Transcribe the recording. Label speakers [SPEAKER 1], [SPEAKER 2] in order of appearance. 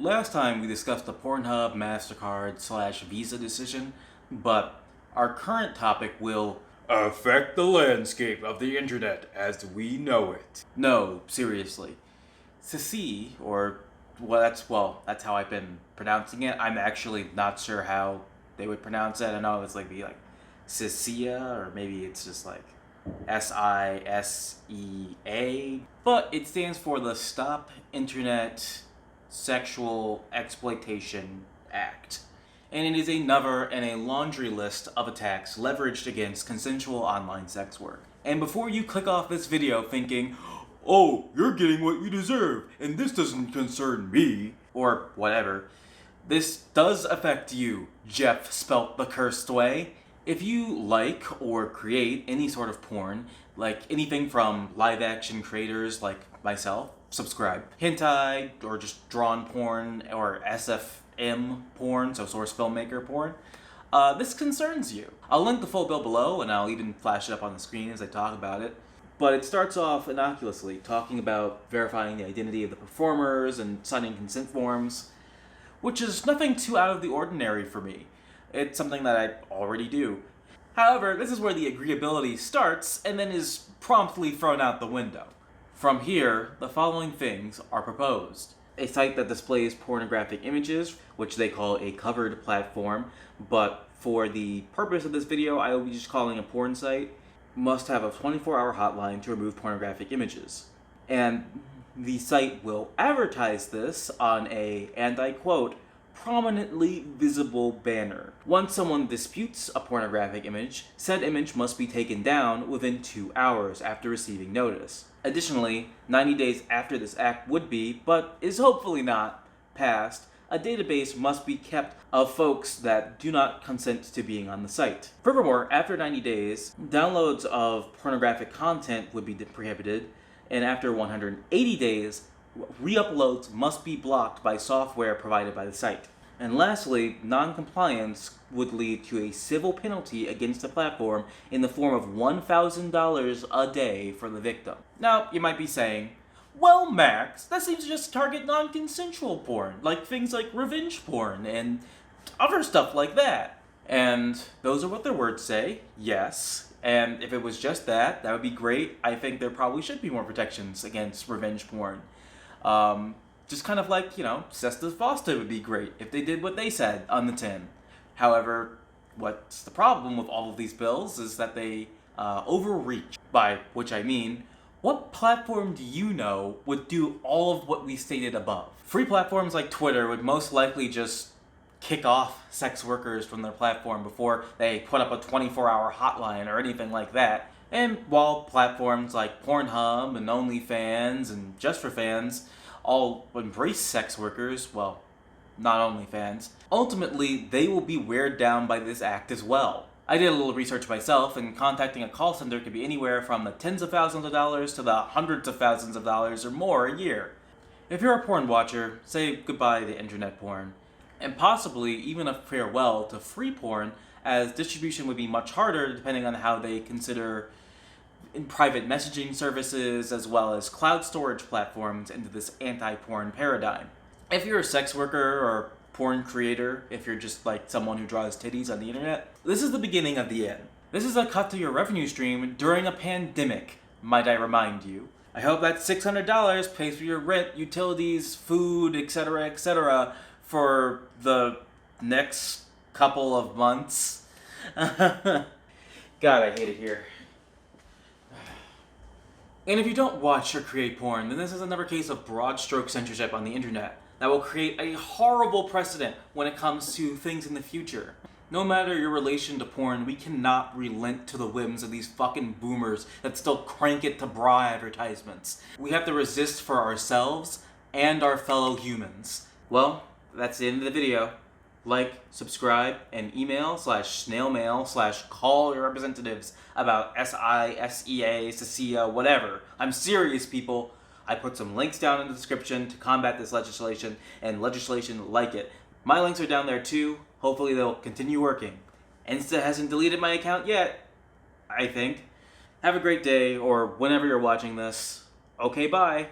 [SPEAKER 1] Last time we discussed the Pornhub MasterCard/Visa decision, but our current topic will affect the landscape of the internet as we know it. No, seriously. Sisea, or that's how I've been pronouncing it. I'm actually not sure how they would pronounce it. I know it's like Sisea, or maybe it's just like SISEA, but it stands for the Stop Internet Sexual Exploitation Act. And it is another in a laundry list of attacks leveraged against consensual online sex work. And before you click off this video thinking, oh, you're getting what you deserve, and this doesn't concern me, or whatever, this does affect you, Jeff spelt the cursed way. If you like or create any sort of porn, like anything from live action creators like myself, subscribe. Hentai, or just drawn porn, or SFM porn, so source filmmaker porn, this concerns you. I'll link the full bill below, and I'll even flash it up on the screen as I talk about it. But it starts off innocuously, talking about verifying the identity of the performers and signing consent forms, which is nothing too out of the ordinary for me. It's something that I already do. However, this is where the agreeability starts and then is promptly thrown out the window. From here, the following things are proposed. A site that displays pornographic images, which they call a covered platform, but for the purpose of this video, I will be just calling a porn site, must have a 24-hour hotline to remove pornographic images. And the site will advertise this on a, and I quote, prominently visible banner. Once someone disputes a pornographic image, said image must be taken down within 2 hours after receiving notice. Additionally, 90 days after this act would be, but is hopefully not, passed, a database must be kept of folks that do not consent to being on the site. Furthermore, after 90 days, downloads of pornographic content would be prohibited, and after 180 days, re-uploads must be blocked by software provided by the site. And lastly, non-compliance would lead to a civil penalty against the platform in the form of $1,000 a day for the victim. Now, you might be saying, well, Max, that seems to just target non-consensual porn, like things like revenge porn and other stuff like that. And those are what their words say, yes. And if it was just that would be great. I think there probably should be more protections against revenge porn. Just kind of like, Cestus Foster would be great if they did what they said on the tin. However, what's the problem with all of these bills is that they overreach, by which I mean, what platform do you know would do all of what we stated above? Free platforms like Twitter would most likely just kick off sex workers from their platform before they put up a 24-hour hotline or anything like that. And while platforms like Pornhub and OnlyFans and Just for Fans all embrace sex workers, well, not OnlyFans, ultimately they will be weighed down by this act as well. I did a little research myself, and contacting a call center could be anywhere from the tens of thousands of dollars to the hundreds of thousands of dollars or more a year. If you're a porn watcher, say goodbye to internet porn, and possibly even a farewell to free porn, as distribution would be much harder depending on how they consider in private messaging services as well as cloud storage platforms into this anti-porn paradigm. If you're a sex worker or porn creator, if you're just like someone who draws titties on the internet, this is the beginning of the end. This is a cut to your revenue stream during a pandemic, might I remind you. I hope that $600 pays for your rent, utilities, food, etc., for the next couple of months. God, I hate it here. And if you don't watch or create porn, then this is another case of broad stroke censorship on the internet that will create a horrible precedent when it comes to things in the future. No matter your relation to porn, we cannot relent to the whims of these fucking boomers that still crank it to bra advertisements. We have to resist for ourselves and our fellow humans. Well, that's the end of the video. Like, subscribe, and email/snail mail/call your representatives about SISEA, Sisea, whatever. I'm serious, people. I put some links down in the description to combat this legislation and legislation like it. My links are down there too. Hopefully they'll continue working. Insta hasn't deleted my account yet, I think. Have a great day, or whenever you're watching this. Okay, bye.